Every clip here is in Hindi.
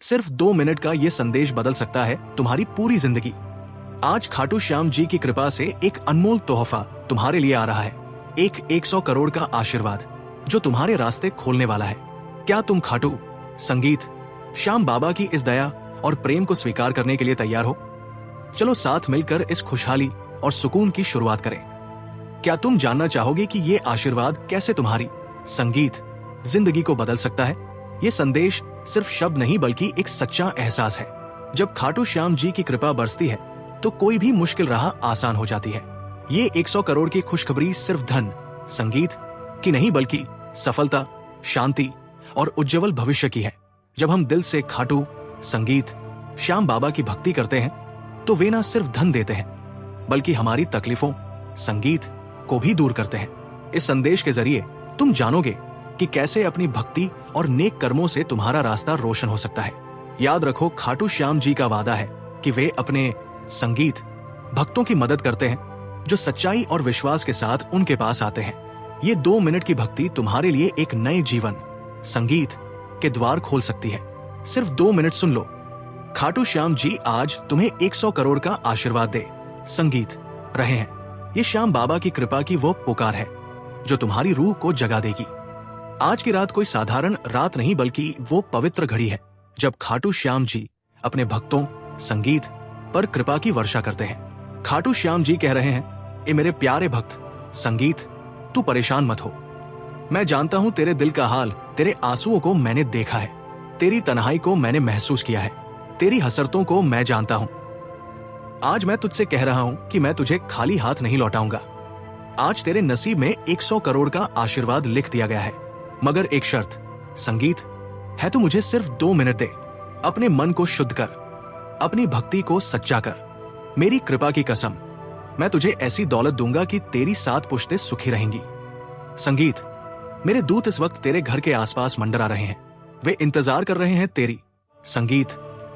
सिर्फ 2 मिनट का ये संदेश बदल सकता है तुम्हारी पूरी जिंदगी। आज खाटू श्याम जी की कृपा से एक अनमोल तोहफा तुम्हारे लिए आ रहा है, एक 100 करोड़ का आशीर्वाद जो तुम्हारे रास्ते खोलने वाला है। क्या तुम खाटू संगीत श्याम बाबा की इस दया और प्रेम को स्वीकार करने के लिए तैयार हो? चलो साथ मिलकर इस खुशहाली और सुकून की शुरुआत करें। क्या तुम जानना चाहोगे कि ये आशीर्वाद कैसे तुम्हारी संगीत जिंदगी को बदल सकता है? ये संदेश सिर्फ शब्द नहीं बल्कि एक सच्चा एहसास है। जब खाटू श्याम जी की कृपा बरसती है तो कोई भी मुश्किल राह आसान हो जाती है। ये 100 करोड़ की खुशखबरी सिर्फ धन संगीत की नहीं बल्कि सफलता, शांति और उज्जवल भविष्य की है। जब हम दिल से खाटू संगीत श्याम बाबा की भक्ति करते हैं तो वे ना सिर्फ धन देते हैं बल्कि हमारी तकलीफों संगीत को भी दूर करते हैं। इस संदेश के जरिए तुम जानोगे कि कैसे अपनी भक्ति और नेक कर्मों से तुम्हारा रास्ता रोशन हो सकता है। याद रखो, खाटू श्याम जी का वादा है कि वे अपने संगीत भक्तों की मदद करते हैं जो सच्चाई और विश्वास के साथ उनके पास आते हैं। ये 2 मिनट की भक्ति तुम्हारे लिए एक नए जीवन संगीत के द्वार खोल सकती है। सिर्फ 2 मिनट सुन लो। खाटू श्याम जी आज तुम्हें 100 करोड़ का आशीर्वाद दे संगीत रहे हैं। ये श्याम बाबा की कृपा की वो पुकार है जो तुम्हारी रूह को जगा देगी। आज की रात कोई साधारण रात नहीं बल्कि वो पवित्र घड़ी है जब खाटू श्याम जी अपने भक्तों संगीत पर कृपा की वर्षा करते हैं। खाटू श्याम जी कह रहे हैं, ए मेरे प्यारे भक्त संगीत, तू परेशान मत हो। मैं जानता हूं तेरे दिल का हाल, तेरे आंसुओं को मैंने देखा है, तेरी तन्हाई को मैंने महसूस किया है, तेरी हसरतों को मैं जानता हूं। आज मैं तुझसे कह रहा हूं कि मैं तुझे खाली हाथ नहीं लौटाऊंगा। आज तेरे नसीब में 100 करोड़ का आशीर्वाद लिख दिया गया है, मगर एक शर्त संगीत है, तू मुझे सिर्फ 2 मिनट दे। अपने मन को शुद्ध कर, अपनी भक्ति को सच्चा कर। मेरी कृपा की कसम, मैं तुझे ऐसी दौलत दूंगा कि तेरी 7 पुश्तें सुखी रहेंगी। संगीत, मेरे दूत इस वक्त तेरे घर के आसपास मंडरा रहे हैं। वे इंतजार कर रहे हैं तेरी संगीत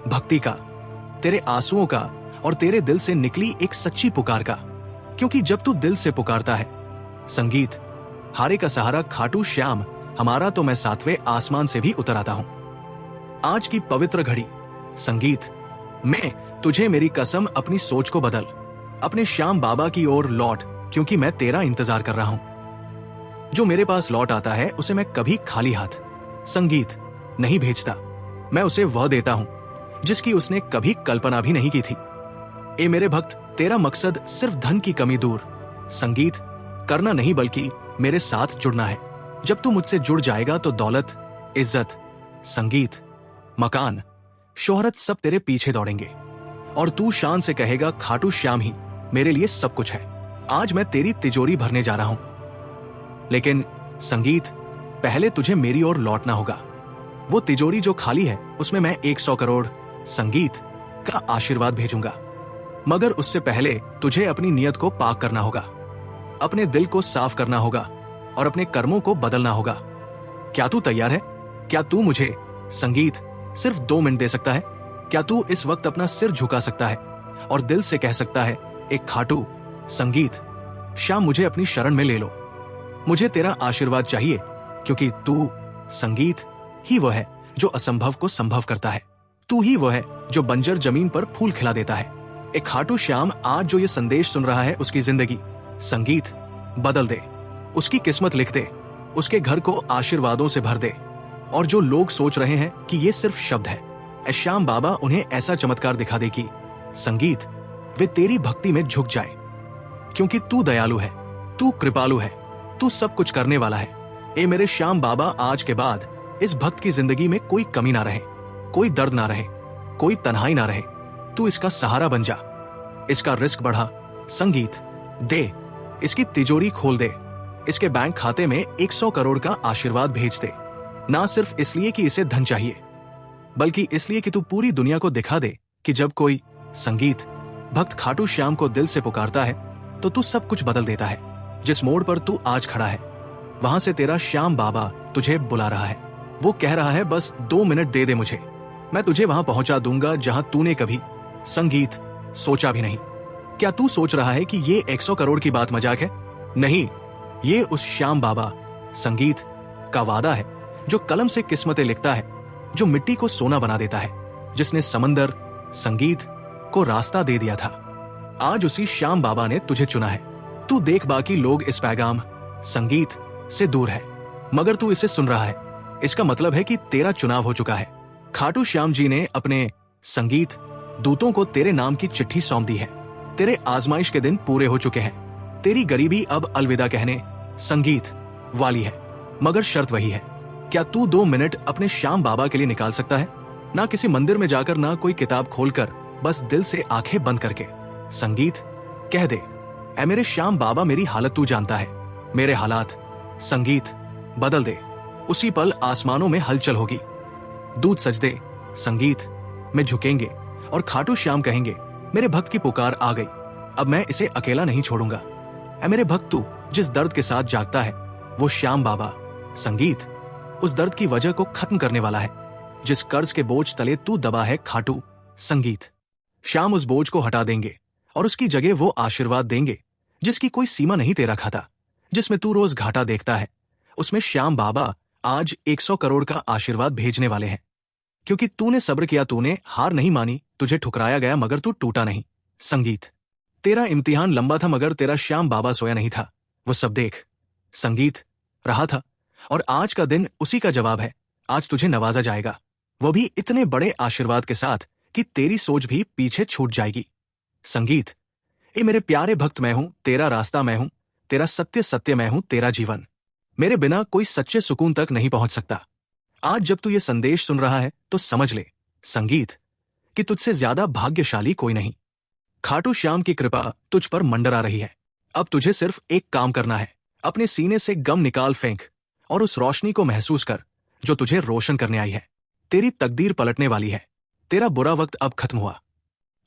भक्ति का, तेरे आंसुओं का और तेरे दिल से निकली एक सच्ची पुकार का। क्योंकि जब तू दिल से पुकारता है संगीत, हारे का सहारा खाटू श्याम हमारा, तो मैं 7वें आसमान से भी उतर आता हूं। आज की पवित्र घड़ी संगीत, मैं तुझे मेरी कसम अपनी सोच को बदल, अपने श्याम बाबा की ओर लौट, क्योंकि मैं तेरा इंतजार कर रहा हूं। जो मेरे पास लौट आता है उसे मैं कभी खाली हाथ संगीत नहीं भेजता। मैं उसे वह देता हूं जिसकी उसने कभी कल्पना भी नहीं की थी। ए मेरे भक्त, तेरा मकसद सिर्फ धन की कमी दूर संगीत करना नहीं बल्कि मेरे साथ जुड़ना है। जब तू मुझसे जुड़ जाएगा तो दौलत, इज्जत, संगीत, मकान, शोहरत सब तेरे पीछे दौड़ेंगे और तू शान से कहेगा, खाटू श्याम ही मेरे लिए सब कुछ है। आज मैं तेरी तिजोरी भरने जा रहा हूं, लेकिन संगीत पहले तुझे मेरी ओर लौटना होगा। वो तिजोरी जो खाली है उसमें मैं 100 करोड़ संगीत का आशीर्वाद भेजूंगा, मगर उससे पहले तुझे अपनी नियत को पाक करना होगा, अपने दिल को साफ करना होगा और अपने कर्मों को बदलना होगा। क्या तू तैयार है? क्या तू मुझे संगीत सिर्फ 2 मिनट दे सकता है? क्या तू इस वक्त अपना सिर झुका सकता है और दिल से कह सकता है, एक खाटू संगीत श्याम, मुझे अपनी शरण में ले लो। मुझे तेरा आशीर्वाद चाहिए, क्योंकि तू संगीत ही वो है जो असंभव को संभव करता है। तू ही वो है जो बंजर जमीन पर फूल खिला देता है। एक खाटू श्याम आज जो ये संदेश सुन रहा है उसकी जिंदगी संगीत बदल दे, उसकी किस्मत लिख दे, उसके घर को आशीर्वादों से भर दे। और जो लोग सोच रहे हैं कि ये सिर्फ शब्द है, ए श्याम बाबा उन्हें ऐसा चमत्कार दिखा दे कि संगीत वे तेरी भक्ति में झुक जाए, क्योंकि तू दयालु है, तू कृपालु है, तू सब कुछ करने वाला है। ए मेरे श्याम बाबा, आज के बाद इस भक्त की जिंदगी में कोई कमी ना रहे, कोई दर्द ना रहे, कोई तन्हाई ना रहे। तू इसका सहारा बन जा, इसका रिस्क बढ़ा संगीत दे, इसकी तिजोरी खोल दे, इसके बैंक खाते में 100 करोड़ का आशीर्वाद भेज दे। ना सिर्फ इसलिए कि इसे धन चाहिए, बल्कि इसलिए कि तू पूरी दुनिया को दिखा दे कि जब कोई संगीत भक्त खाटू श्याम को दिल से पुकारता है तो तू सब कुछ बदल देता है। जिस मोड़ पर तू आज खड़ा है वहां से तेरा श्याम बाबा तुझे बुला रहा है। वो कह रहा है, बस 2 मिनट दे दे मुझे, मैं तुझे वहां पहुंचा दूंगा जहां तूने कभी संगीत सोचा भी नहीं। क्या तू सोच रहा है कि ये 100 करोड़ की बात मजाक है? नहीं, ये उस श्याम बाबा संगीत का वादा है जो कलम से किस्मतें लिखता है, जो मिट्टी को सोना बना देता है, जिसने समंदर, संगीत को रास्ता दे दिया था। आज उसी श्याम बाबा ने तुझे चुना है। तू देख, बाकी लोग इस पैगाम संगीत से दूर है, मगर तू इसे सुन रहा है। इसका मतलब है कि तेरा चुनाव हो चुका है। खाटू श्याम जी ने अपने संगीत दूतों को तेरे नाम की चिट्ठी सौंप दी है। तेरे आजमाइश के दिन पूरे हो चुके हैं। तेरी गरीबी अब अलविदा कहने संगीत वाली है, मगर शर्त वही है। क्या तू 2 मिनट अपने श्याम बाबा के लिए निकाल सकता है? ना किसी मंदिर में जाकर, ना कोई किताब खोलकर, बस दिल से आंखें बंद करके संगीत कह दे, ऐ मेरे श्याम बाबा, मेरी हालत तू जानता है, मेरे हालात संगीत बदल दे। उसी पल आसमानों में हलचल होगी, दूत सजदे संगीत में झुकेंगे और खाटू श्याम कहेंगे, मेरे भक्त की पुकार आ गई, अब मैं इसे अकेला नहीं छोड़ूंगा। ऐ मेरे भक्त, तू जिस दर्द के साथ जागता है, वो श्याम बाबा संगीत उस दर्द की वजह को खत्म करने वाला है। जिस कर्ज के बोझ तले तू दबा है, खाटू संगीत श्याम उस बोझ को हटा देंगे और उसकी जगह वो आशीर्वाद देंगे जिसकी कोई सीमा नहीं तेरा खाता। जिसमें तू रोज घाटा देखता है, उसमें श्याम बाबा आज 100 करोड़ का आशीर्वाद भेजने वाले हैं। क्योंकि तूने सब्र किया, तूने हार नहीं मानी, तुझे ठुकराया गया मगर तू टूटा नहीं। संगीत तेरा इम्तिहान लंबा था, मगर तेरा श्याम बाबा सोया नहीं था। वो सब देख संगीत रहा था, और आज का दिन उसी का जवाब है। आज तुझे नवाजा जाएगा, वो भी इतने बड़े आशीर्वाद के साथ कि तेरी सोच भी पीछे छूट जाएगी। संगीत ए मेरे प्यारे भक्त, मैं हूं तेरा रास्ता, मैं हूं तेरा सत्य, सत्य मैं हूं तेरा जीवन। मेरे बिना कोई सच्चे सुकून तक नहीं पहुंच सकता। आज जब तू ये संदेश सुन रहा है तो समझ ले संगीत कि तुझसे ज्यादा भाग्यशाली कोई नहीं। खाटू श्याम की कृपा तुझ पर मंडरा रही है। अब तुझे सिर्फ एक काम करना है, अपने सीने से गम निकाल फेंक और उस रोशनी को महसूस कर जो तुझे रोशन करने आई है। तेरी तकदीर पलटने वाली है। तेरा बुरा वक्त अब खत्म हुआ।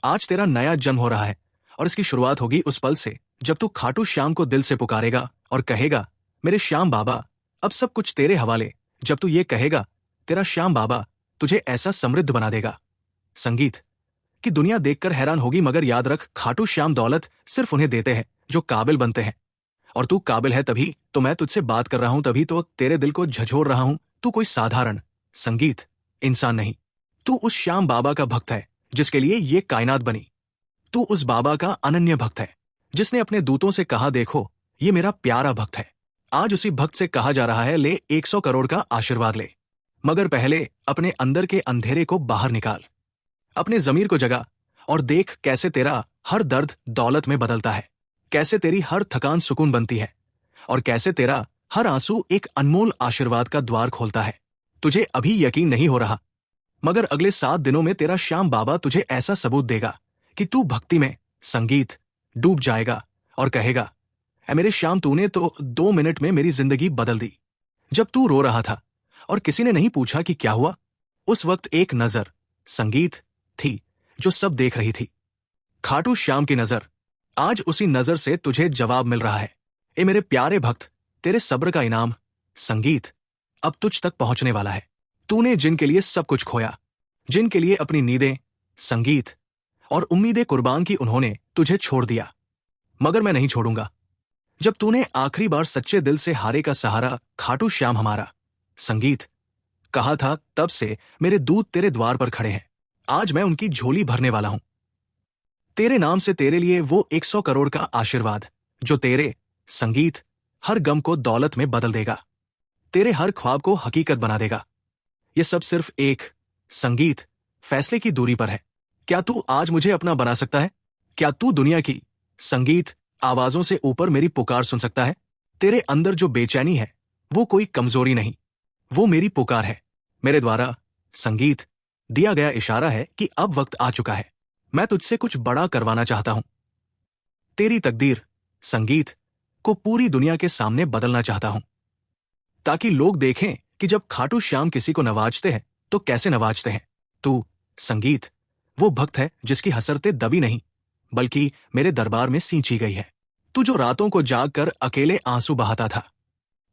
आज तेरा नया जन्म हो रहा है, और इसकी शुरुआत होगी उस पल से जब तू खाटू श्याम को दिल से पुकारेगा और कहेगा, मेरे श्याम बाबा अब सब कुछ तेरे हवाले। जब तू ये कहेगा, तेरा श्याम बाबा तुझे ऐसा समृद्ध बना देगा संगीत कि दुनिया देखकर हैरान होगी। मगर याद रख, खाटू श्याम दौलत सिर्फ उन्हें देते हैं जो काबिल बनते हैं, और तू काबिल है तभी तो मैं तुझसे बात कर रहा हूं, तभी तो तेरे दिल को झंझोर रहा हूं। तू कोई साधारण संगीत इंसान नहीं, तू उस श्याम बाबा का भक्त है जिसके लिए ये कायनात बनी। तू उस बाबा का अनन्य भक्त है जिसने अपने दूतों से कहा, देखो ये मेरा प्यारा भक्त है। आज उसी भक्त से कहा जा रहा है, ले 100 करोड़ का आशीर्वाद ले, मगर पहले अपने अंदर के अंधेरे को बाहर निकाल, अपने जमीर को जगा और देख कैसे तेरा हर दर्द दौलत में बदलता है, कैसे तेरी हर थकान सुकून बनती है, और कैसे तेरा हर आंसू एक अनमोल आशीर्वाद का द्वार खोलता है। तुझे अभी यकीन नहीं हो रहा, मगर अगले 7 दिनों में तेरा श्याम बाबा तुझे ऐसा सबूत देगा कि तू भक्ति में संगीत डूब जाएगा और कहेगा, ऐ मेरे श्याम, तूने तो 2 मिनट में मेरी जिंदगी बदल दी। जब तू रो रहा था और किसी ने नहीं पूछा कि क्या हुआ, उस वक्त एक नजर संगीत थी जो सब देख रही थी। खाटू श्याम की नजर। आज उसी नजर से तुझे जवाब मिल रहा है। ए मेरे प्यारे भक्त, तेरे सब्र का इनाम संगीत अब तुझ तक पहुंचने वाला है। तूने जिनके लिए सब कुछ खोया, जिनके लिए अपनी नींदें, संगीत और उम्मीदें कुर्बान की, उन्होंने तुझे छोड़ दिया, मगर मैं नहीं छोड़ूंगा। जब तूने आखिरी बार सच्चे दिल से हारे का सहारा खाटू श्याम हमारा संगीत कहा था, तब से मेरे दूत तेरे द्वार पर खड़े हैं। आज मैं उनकी झोली भरने वाला हूं। तेरे नाम से तेरे लिए वो 100 करोड़ का आशीर्वाद जो तेरे संगीत हर गम को दौलत में बदल देगा, तेरे हर ख्वाब को हकीकत बना देगा। ये सब सिर्फ एक संगीत फैसले की दूरी पर है। क्या तू आज मुझे अपना बना सकता है? क्या तू दुनिया की संगीत आवाजों से ऊपर मेरी पुकार सुन सकता है? तेरे अंदर जो बेचैनी है वो कोई कमजोरी नहीं, वो मेरी पुकार है। मेरे द्वारा संगीत दिया गया इशारा है कि अब वक्त आ चुका है। मैं तुझसे कुछ बड़ा करवाना चाहता हूं। तेरी तकदीर संगीत को पूरी दुनिया के सामने बदलना चाहता हूं, ताकि लोग देखें कि जब खाटू श्याम किसी को नवाजते हैं तो कैसे नवाजते हैं। तू संगीत वो भक्त है जिसकी हसरतें दबी नहीं बल्कि मेरे दरबार में सींची गई है। तू जो रातों को जाग कर अकेले आंसू बहाता था,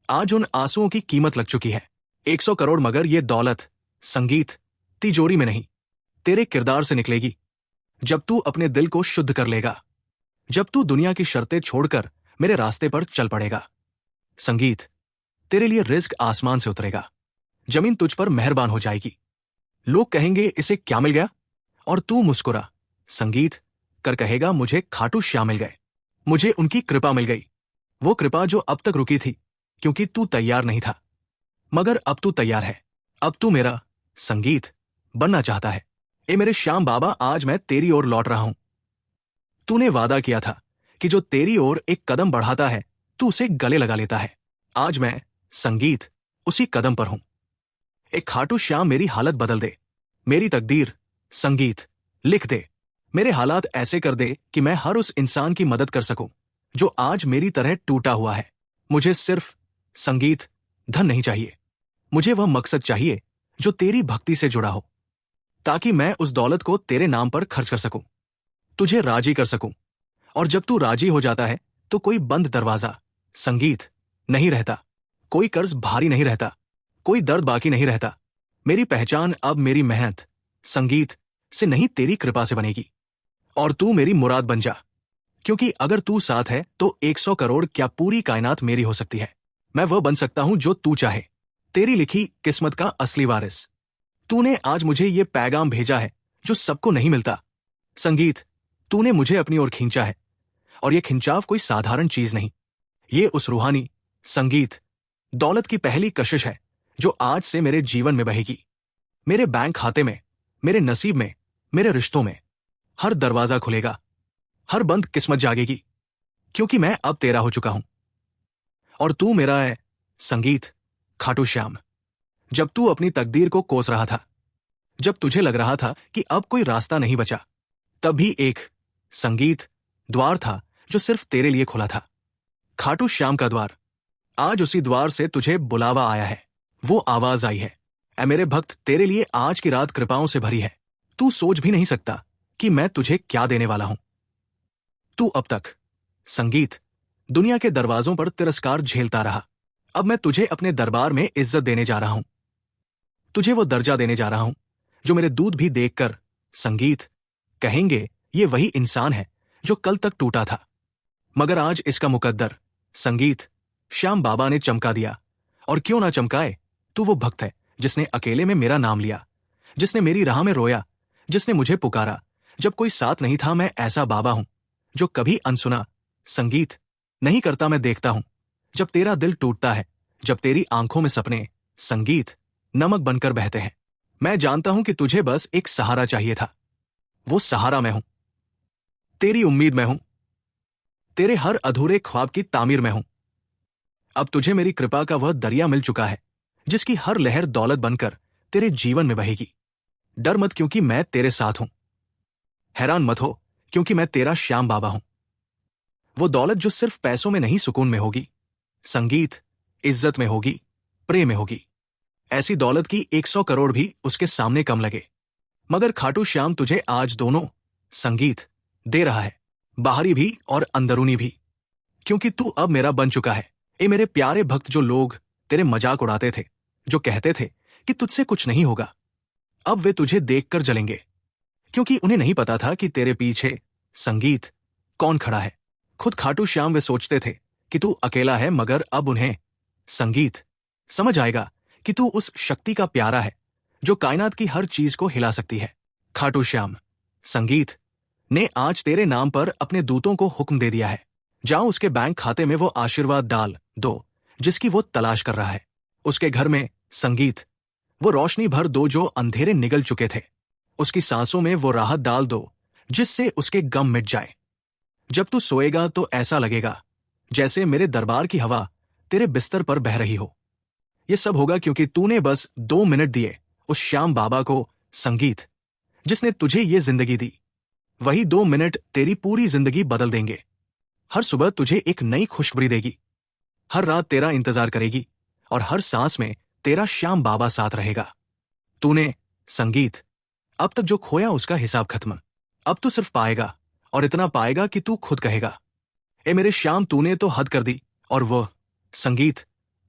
आज उन आंसुओं की कीमत लग चुकी है 100 करोड़। मगर ये दौलत संगीत तिजोरी में नहीं, तेरे किरदार से निकलेगी। जब तू अपने दिल को शुद्ध कर लेगा, जब तू दुनिया की शर्तें छोड़कर मेरे रास्ते पर चल पड़ेगा, संगीत तेरे लिए रिज्क आसमान से उतरेगा, जमीन तुझ पर मेहरबान हो जाएगी। लोग कहेंगे इसे क्या मिल गया, और तू मुस्कुरा संगीत कर कहेगा मुझे खाटू श्याम मिल गए, मुझे उनकी कृपा मिल गई। वो कृपा जो अब तक रुकी थी क्योंकि तू तैयार नहीं था, मगर अब तू तैयार है। अब तू मेरा संगीत बनना चाहता है। ए मेरे श्याम बाबा, आज मैं तेरी ओर लौट रहा हूं। तूने वादा किया था कि जो तेरी ओर एक कदम बढ़ाता है तू उसे गले लगा लेता है। आज मैं संगीत उसी कदम पर हूं। एक खाटू श्याम मेरी हालत बदल दे, मेरी तकदीर संगीत लिख दे। मेरे हालात ऐसे कर दे कि मैं हर उस इंसान की मदद कर सकूं जो आज मेरी तरह टूटा हुआ है। मुझे सिर्फ संगीत धन नहीं चाहिए, मुझे वह मकसद चाहिए जो तेरी भक्ति से जुड़ा हो, ताकि मैं उस दौलत को तेरे नाम पर खर्च कर सकूं, तुझे राजी कर सकूं। और जब तू राजी हो जाता है तो कोई बंद दरवाजा संगीत नहीं रहता, कोई कर्ज भारी नहीं रहता, कोई दर्द बाकी नहीं रहता। मेरी पहचान अब मेरी मेहनत संगीत से नहीं तेरी कृपा से बनेगी। और तू मेरी मुराद बन जा, क्योंकि अगर तू साथ है तो 100 करोड़ क्या पूरी कायनात मेरी हो सकती है। मैं वह बन सकता हूं जो तू चाहे, तेरी लिखी किस्मत का असली वारिस। तूने आज मुझे ये पैगाम भेजा है जो सबको नहीं मिलता। संगीत, तूने मुझे अपनी ओर खींचा है, और यह खिंचाव कोई साधारण चीज नहीं। ये उस रूहानी संगीत दौलत की पहली कशिश है जो आज से मेरे जीवन में बहेगी। मेरे बैंक खाते में, मेरे नसीब में, मेरे रिश्तों में हर दरवाजा खुलेगा, हर बंद किस्मत जागेगी, क्योंकि मैं अब तेरा हो चुका हूं और तू मेरा है। संगीत खाटू श्याम, जब तू अपनी तकदीर को कोस रहा था, जब तुझे लग रहा था कि अब कोई रास्ता नहीं बचा, तभी एक संगीत द्वार था जो सिर्फ तेरे लिए खुला था। खाटू श्याम का द्वार। आज उसी द्वार से तुझे बुलावा आया है। वो आवाज आई है, ऐ मेरे भक्त, तेरे लिए आज की रात कृपाओं से भरी है। तू सोच भी नहीं सकता कि मैं तुझे क्या देने वाला हूं। तू अब तक संगीत दुनिया के दरवाजों पर तिरस्कार झेलता रहा, अब मैं तुझे अपने दरबार में इज्जत देने जा रहा हूं। तुझे वो दर्जा देने जा रहा हूं जो मेरे दूध भी देखकर संगीत कहेंगे ये वही इंसान है जो कल तक टूटा था, मगर आज इसका मुकद्दर संगीत श्याम बाबा ने चमका दिया। और क्यों ना चमकाए, तू वो भक्त है जिसने अकेले में मेरा नाम लिया, जिसने मेरी राह में रोया, जिसने मुझे पुकारा जब कोई साथ नहीं था। मैं ऐसा बाबा हूं जो कभी अनसुना संगीत नहीं करता। मैं देखता हूं जब तेरा दिल टूटता है, जब तेरी आंखों में सपने संगीत नमक बनकर बहते हैं। मैं जानता हूं कि तुझे बस एक सहारा चाहिए था, वो सहारा मैं हूं, तेरी उम्मीद मैं हूं, तेरे हर अधूरे ख्वाब की तामीर मैं हूं। अब तुझे मेरी कृपा का वह दरिया मिल चुका है जिसकी हर लहर दौलत बनकर तेरे जीवन में बहेगी। डर मत, क्योंकि मैं तेरे साथ हूं। हैरान मत हो, क्योंकि मैं तेरा श्याम बाबा हूं। वो दौलत जो सिर्फ पैसों में नहीं, सुकून में होगी, संगीत इज्जत में होगी, प्रेम में होगी। ऐसी दौलत की 100 करोड़ भी उसके सामने कम लगे। मगर खाटू श्याम तुझे आज दोनों संगीत दे रहा है, बाहरी भी और अंदरूनी भी, क्योंकि तू अब मेरा बन चुका है। ए मेरे प्यारे भक्त, जो लोग तेरे मजाक उड़ाते थे, जो कहते थे कि तुझसे कुछ नहीं होगा, अब वे तुझे देखकर जलेंगे, क्योंकि उन्हें नहीं पता था कि तेरे पीछे संगीत कौन खड़ा है। खुद खाटू श्याम वे सोचते थे कि तू अकेला है, मगर अब उन्हें संगीत समझ आएगा कि तू उस शक्ति का प्यारा है जो कायनात की हर चीज को हिला सकती है। खाटू श्याम संगीत ने आज तेरे नाम पर अपने दूतों को हुक्म दे दिया है, जाओ उसके बैंक खाते में वो आशीर्वाद डाल दो जिसकी वो तलाश कर रहा है। उसके घर में संगीत वो रोशनी भर दो जो अंधेरे निगल चुके थे। उसकी सांसों में वो राहत डाल दो जिससे उसके गम मिट जाए। जब तू सोएगा तो ऐसा लगेगा जैसे मेरे दरबार की हवा तेरे बिस्तर पर बह रही हो। ये सब होगा क्योंकि तूने बस 2 मिनट दिए उस श्याम बाबा को, संगीत जिसने तुझे ये जिंदगी दी। वही 2 मिनट तेरी पूरी जिंदगी बदल देंगे। हर सुबह तुझे एक नई खुशखबरी देगी, हर रात तेरा इंतजार करेगी, और हर सांस में तेरा श्याम बाबा साथ रहेगा। तूने संगीत अब तक जो खोया उसका हिसाब खत्म। अब तू सिर्फ पाएगा, और इतना पाएगा कि तू खुद कहेगा, ए मेरे श्याम, तूने तो हद कर दी। और वो संगीत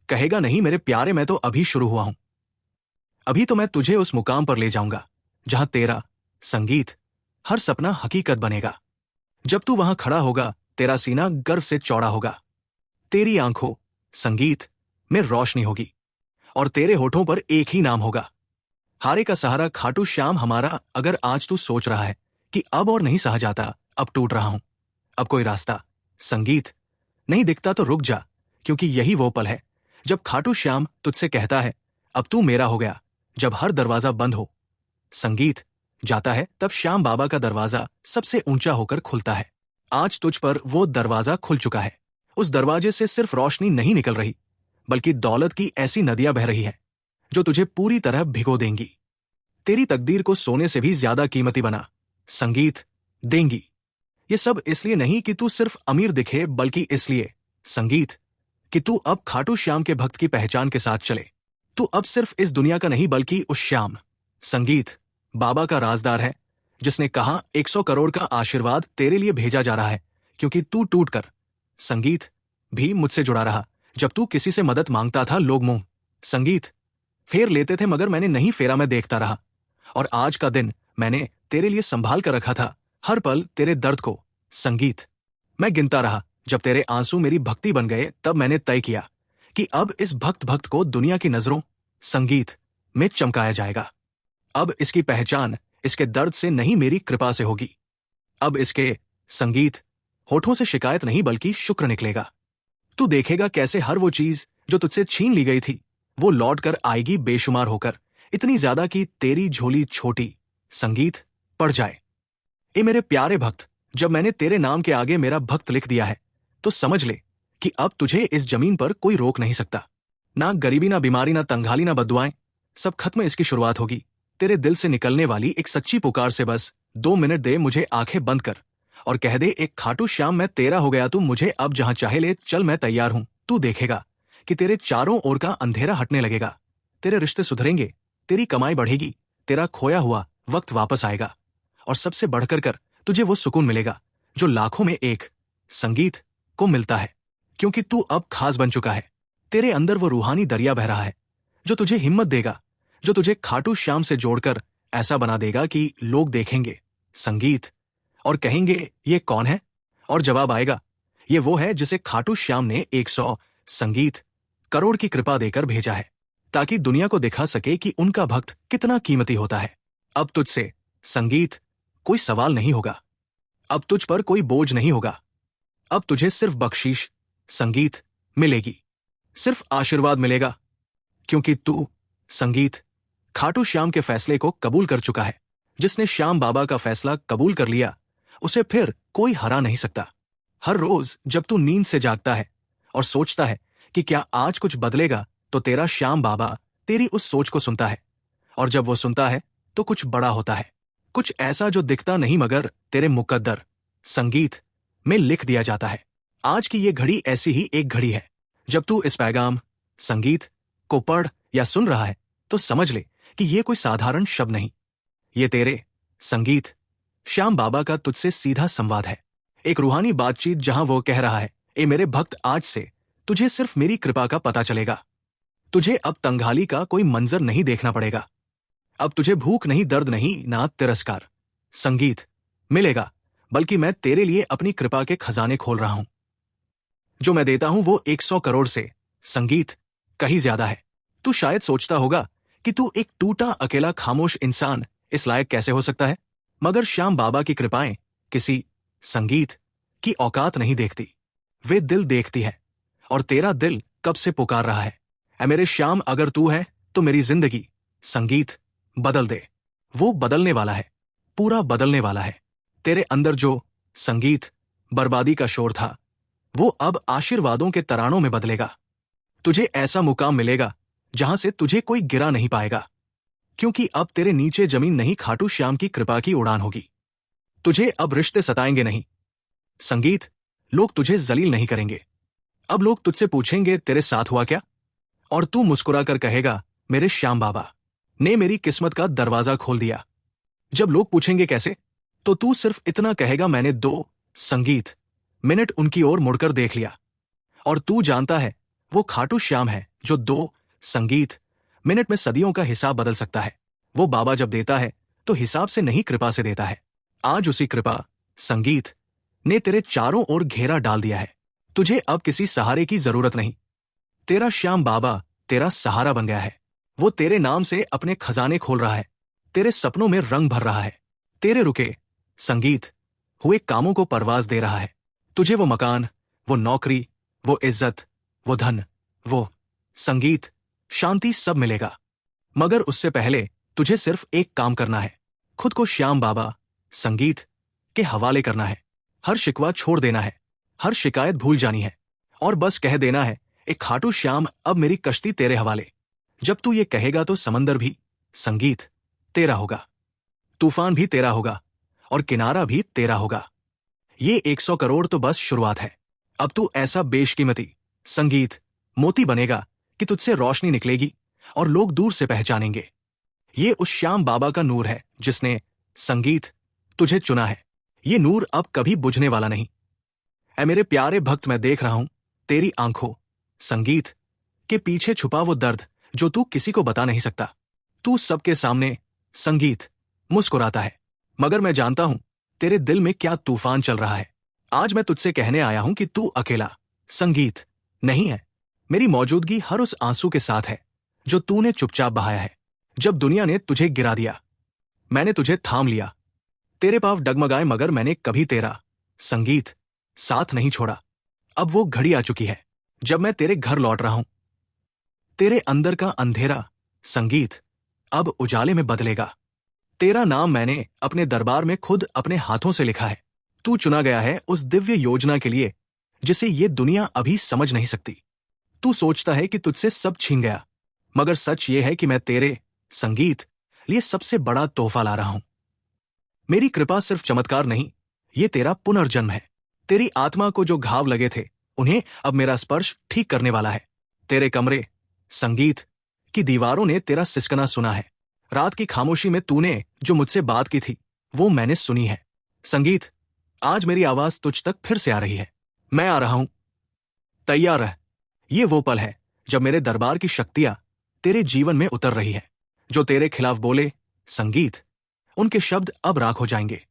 कहेगा, नहीं मेरे प्यारे, मैं तो अभी शुरू हुआ हूं। अभी तो मैं तुझे उस मुकाम पर ले जाऊंगा जहां तेरा संगीत हर सपना हकीकत बनेगा। जब तू वहां खड़ा होगा, तेरा सीना गर्व से चौड़ा होगा, तेरी आंखों संगीत में रोशनी होगी, और तेरे होठों पर एक ही नाम होगा, हारे का सहारा खाटू श्याम हमारा। अगर आज तू सोच रहा है कि अब और नहीं सहा जाता, अब टूट रहा हूं, अब कोई रास्ता संगीत नहीं दिखता, तो रुक जा, क्योंकि यही वो पल है जब खाटू श्याम तुझसे कहता है अब तू मेरा हो गया। जब हर दरवाजा बंद हो संगीत जाता है, तब श्याम बाबा का दरवाजा सबसे ऊंचा होकर खुलता है। आज तुझ पर वो दरवाजा खुल चुका है। उस दरवाजे से सिर्फ रोशनी नहीं निकल रही, बल्कि दौलत की ऐसी नदियां बह रही है जो तुझे पूरी तरह भिगो देंगी। तेरी तकदीर को सोने से भी ज्यादा कीमती बना संगीत देंगी। ये सब इसलिए नहीं कि तू सिर्फ अमीर दिखे, बल्कि इसलिए संगीत कि तू अब खाटू श्याम के भक्त की पहचान के साथ चले। तू अब सिर्फ इस दुनिया का नहीं, बल्कि उस श्याम संगीत बाबा का राजदार है, जिसने कहा 100 करोड़ का आशीर्वाद तेरे लिए भेजा जा रहा है, क्योंकि तू टूट कर संगीत भी मुझसे जुड़ा रहा। जब तू किसी से मदद मांगता था, लोग मुंह संगीत फेर लेते थे, मगर मैंने नहीं फेरा, मैं देखता रहा। और आज का दिन मैंने तेरे लिए संभाल कर रखा था, हर पल तेरे दर्द को संगीत मैं गिनता रहा। जब तेरे आंसू मेरी भक्ति बन गए, तब मैंने तय किया कि अब इस भक्त को दुनिया की नजरों संगीत में चमकाया जाएगा। अब इसकी पहचान इसके दर्द से नहीं, मेरी कृपा से होगी। अब इसके संगीत होठों से शिकायत नहीं, बल्कि शुक्र निकलेगा। तू देखेगा कैसे हर वो चीज जो तुझसे छीन ली गई थी, वो लौट कर आएगी बेशुमार होकर, इतनी ज्यादा कि तेरी झोली छोटी संगीत पड़ जाए। ए मेरे प्यारे भक्त, जब मैंने तेरे नाम के आगे मेरा भक्त लिख दिया है, तो समझ ले कि अब तुझे इस जमीन पर कोई रोक नहीं सकता। ना गरीबी, ना बीमारी, ना तंगहाली, ना बद्दुआएं, सब खत्म। इसकी शुरुआत होगी तेरे दिल से निकलने वाली एक सच्ची पुकार से। बस 2 मिनट दे मुझे, आंखें बंद कर और कह दे, एक खाटू श्याम मैं तेरा हो गया, तू मुझे अब जहां चाहे ले चल, मैं तैयार हूं। तू देखेगा कि तेरे चारों ओर का अंधेरा हटने लगेगा, तेरे रिश्ते सुधरेंगे, तेरी कमाई बढ़ेगी, तेरा खोया हुआ वक्त वापस आएगा, और सबसे बढ़कर कर तुझे वो सुकून मिलेगा जो लाखों में एक संगीत को मिलता है, क्योंकि तू अब खास बन चुका है। तेरे अंदर वो रूहानी दरिया बह रहा है जो तुझे हिम्मत देगा, जो तुझे खाटू श्याम से जोड़कर ऐसा बना देगा कि लोग देखेंगे संगीत और कहेंगे ये कौन है, और जवाब आएगा ये वो है जिसे खाटू श्याम ने 100 संगीत करोड़ की कृपा देकर भेजा है, ताकि दुनिया को दिखा सके कि उनका भक्त कितना कीमती होता है। अब तुझसे संगीत कोई सवाल नहीं होगा, अब तुझ पर कोई बोझ नहीं होगा, अब तुझे सिर्फ बख्शीश संगीत मिलेगी, सिर्फ आशीर्वाद मिलेगा, क्योंकि तू संगीत खाटू श्याम के फैसले को कबूल कर चुका है। जिसने श्याम बाबा का फैसला कबूल कर लिया, उसे फिर कोई हरा नहीं सकता। हर रोज जब तू नींद से जागता है और सोचता है कि क्या आज कुछ बदलेगा, तो तेरा श्याम बाबा तेरी उस सोच को सुनता है, और जब वो सुनता है तो कुछ बड़ा होता है, कुछ ऐसा जो दिखता नहीं मगर तेरे मुकद्दर संगीत में लिख दिया जाता है। आज की ये घड़ी ऐसी ही एक घड़ी है। जब तू इस पैगाम संगीत को पढ़ या सुन रहा है, तो समझ ले कि ये कोई साधारण शब्द नहीं, ये तेरे संगीत श्याम बाबा का तुझसे सीधा संवाद है, एक रूहानी बातचीत जहां वो कह रहा है, ए मेरे भक्त, आज से तुझे सिर्फ मेरी कृपा का पता चलेगा। तुझे अब तंगहाली का कोई मंजर नहीं देखना पड़ेगा, अब तुझे भूख नहीं, दर्द नहीं, ना तिरस्कार संगीत मिलेगा, बल्कि मैं तेरे लिए अपनी कृपा के खजाने खोल रहा हूं। जो मैं देता हूं वो 100 करोड़ से संगीत कहीं ज्यादा है। तू शायद सोचता होगा कि तू एक टूटा अकेला खामोश इंसान इस लायक कैसे हो सकता है, मगर श्याम बाबा की कृपाएं किसी संगीत की औकात नहीं देखती, वे दिल देखती है। और तेरा दिल कब से पुकार रहा है, ऐ मेरे श्याम, अगर तू है तो मेरी जिंदगी संगीत बदल दे। वो बदलने वाला है, पूरा बदलने वाला है। तेरे अंदर जो संगीत बर्बादी का शोर था, वो अब आशीर्वादों के तरानों में बदलेगा। तुझे ऐसा मुकाम मिलेगा जहां से तुझे कोई गिरा नहीं पाएगा, क्योंकि अब तेरे नीचे जमीन नहीं, खाटू श्याम की कृपा की उड़ान होगी। तुझे अब रिश्ते सताएंगे नहीं संगीत, लोग तुझे जलील नहीं करेंगे। अब लोग तुझसे पूछेंगे तेरे साथ हुआ क्या, और तू मुस्कुराकर कहेगा, मेरे श्याम बाबा ने मेरी किस्मत का दरवाजा खोल दिया। जब लोग पूछेंगे कैसे, तो तू सिर्फ इतना कहेगा, मैंने 2 संगीत मिनट उनकी ओर मुड़कर देख लिया, और तू जानता है वो खाटू श्याम है जो 2 संगीत मिनट में सदियों का हिसाब बदल सकता है। वो बाबा जब देता है तो हिसाब से नहीं, कृपा से देता है। आज उसी कृपा संगीत ने तेरे चारों ओर घेरा डाल दिया है। तुझे अब किसी सहारे की जरूरत नहीं, तेरा श्याम बाबा तेरा सहारा बन गया है। वो तेरे नाम से अपने खजाने खोल रहा है, तेरे सपनों में रंग भर रहा है, तेरे रुके संगीत हुए कामों को परवाज दे रहा है। तुझे वो मकान, वो नौकरी, वो इज्जत, वो धन, वो संगीत, शांति सब मिलेगा। मगर उससे पहले तुझे सिर्फ एक काम करना है, खुद को श्याम बाबा संगीत के हवाले करना है। हर शिकवा छोड़ देना है, हर शिकायत भूल जानी है और बस कह देना है, एक खाटू श्याम अब मेरी कश्ती तेरे हवाले। जब तू ये कहेगा तो समंदर भी संगीत तेरा होगा, तूफान भी तेरा होगा और किनारा भी तेरा होगा। ये 100 करोड़ तो बस शुरुआत है। अब तू ऐसा बेशकीमती संगीत मोती बनेगा कि तुझसे रोशनी निकलेगी और लोग दूर से पहचानेंगे। ये उस श्याम बाबा का नूर है जिसने संगीत तुझे चुना है। ये नूर अब कभी बुझने वाला नहीं। ऐ मेरे प्यारे भक्त, मैं देख रहा हूं तेरी आंखों संगीत के पीछे छुपा वो दर्द जो तू किसी को बता नहीं सकता। तू सबके सामने संगीत मुस्कुराता है, मगर मैं जानता हूं तेरे दिल में क्या तूफान चल रहा है। आज मैं तुझसे कहने आया हूं कि तू अकेला संगीत नहीं है। मेरी मौजूदगी हर उस आंसू के साथ है जो तूने चुपचाप बहाया है। जब दुनिया ने तुझे गिरा दिया, मैंने तुझे थाम लिया। तेरे पांव डगमगाए मगर मैंने कभी तेरा संगीत साथ नहीं छोड़ा। अब वो घड़ी आ चुकी है जब मैं तेरे घर लौट रहा हूं। तेरे अंदर का अंधेरा संगीत अब उजाले में बदलेगा। तेरा नाम मैंने अपने दरबार में खुद अपने हाथों से लिखा है। तू चुना गया है उस दिव्य योजना के लिए जिसे ये दुनिया अभी समझ नहीं सकती। तू सोचता है कि तुझसे सब छीन गया, मगर सच ये है कि मैं तेरे संगीत लिए सबसे बड़ा तोहफा ला रहा हूं। मेरी कृपा सिर्फ चमत्कार नहीं, ये तेरा पुनर्जन्म है। तेरी आत्मा को जो घाव लगे थे उन्हें अब मेरा स्पर्श ठीक करने वाला है। तेरे कमरे संगीत की दीवारों ने तेरा सिसकना सुना है। रात की खामोशी में तूने जो मुझसे बात की थी वो मैंने सुनी है। संगीत, आज मेरी आवाज तुझ तक फिर से आ रही है। मैं आ रहा हूं, तैयार रह। ये वो पल है जब मेरे दरबार की शक्तियां तेरे जीवन में उतर रही है। जो तेरे खिलाफ बोले संगीत, उनके शब्द अब राख हो जाएंगे।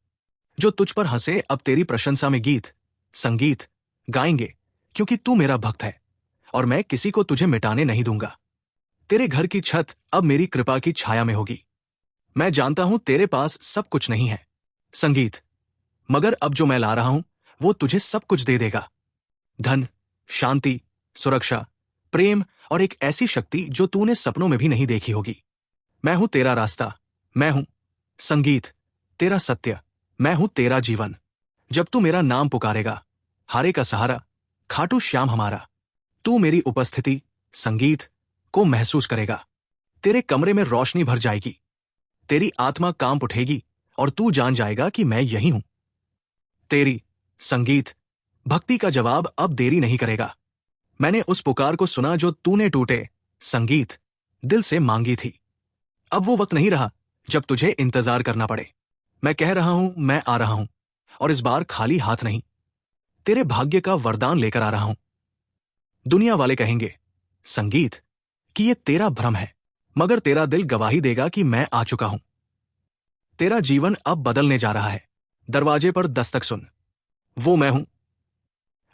जो तुझ पर हंसे अब तेरी प्रशंसा में गीत संगीत गाएंगे, क्योंकि तू मेरा भक्त है और मैं किसी को तुझे मिटाने नहीं दूंगा। तेरे घर की छत अब मेरी कृपा की छाया में होगी। मैं जानता हूं तेरे पास सब कुछ नहीं है संगीत, मगर अब जो मैं ला रहा हूं वो तुझे सब कुछ दे देगा। धन, शांति, सुरक्षा, प्रेम और एक ऐसी शक्ति जो तूने सपनों में भी नहीं देखी होगी। मैं हूं तेरा रास्ता, मैं हूं संगीत तेरा सत्य, मैं हूं तेरा जीवन। जब तू मेरा नाम पुकारेगा, हारे का सहारा खाटू श्याम हमारा, तू मेरी उपस्थिति संगीत को महसूस करेगा। तेरे कमरे में रोशनी भर जाएगी, तेरी आत्मा कांप उठेगी और तू जान जाएगा कि मैं यही हूं। तेरी संगीत भक्ति का जवाब अब देरी नहीं करेगा। मैंने उस पुकार को सुना जो तूने टूटे संगीत दिल से मांगी थी। अब वो वक्त नहीं रहा जब तुझे इंतजार करना पड़े। मैं कह रहा हूं, मैं आ रहा हूं, और इस बार खाली हाथ नहीं, तेरे भाग्य का वरदान लेकर आ रहा हूं। दुनिया वाले कहेंगे संगीत कि ये तेरा भ्रम है, मगर तेरा दिल गवाही देगा कि मैं आ चुका हूं। तेरा जीवन अब बदलने जा रहा है। दरवाजे पर दस्तक सुन, वो मैं हूं।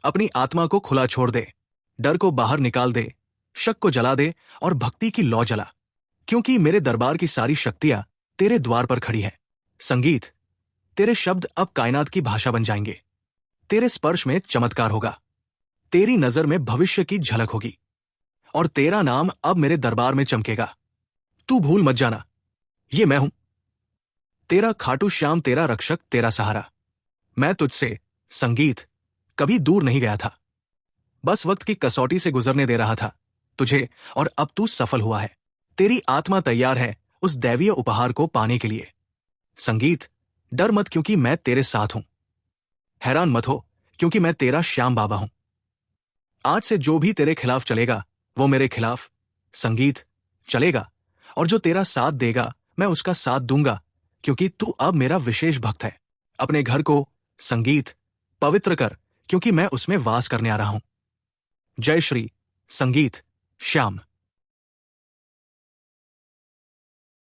अपनी आत्मा को खुला छोड़ दे, डर को बाहर निकाल दे, शक को जला दे और भक्ति की लौ जला, क्योंकि मेरे दरबार की सारी शक्तियां तेरे द्वार पर खड़ी है। संगीत, तेरे शब्द अब कायनात की भाषा बन जाएंगे। तेरे स्पर्श में चमत्कार होगा, तेरी नजर में भविष्य की झलक होगी और तेरा नाम अब मेरे दरबार में चमकेगा। तू भूल मत जाना, ये मैं हूं, तेरा खाटू श्याम, तेरा रक्षक, तेरा सहारा। मैं तुझसे संगीत कभी दूर नहीं गया था, बस वक्त की कसौटी से गुजरने दे रहा था तुझे, और अब तू सफल हुआ है। तेरी आत्मा तैयार है उस दैवीय उपहार को पाने के लिए। संगीत, डर मत क्योंकि मैं तेरे साथ हूं। हैरान मत हो क्योंकि मैं तेरा श्याम बाबा हूं। आज से जो भी तेरे खिलाफ चलेगा वो मेरे खिलाफ संगीत चलेगा, और जो तेरा साथ देगा मैं उसका साथ दूंगा, क्योंकि तू अब मेरा विशेष भक्त है। अपने घर को संगीत पवित्र कर, क्योंकि मैं उसमें वास करने आ रहा हूं। जय श्री संगीत श्याम।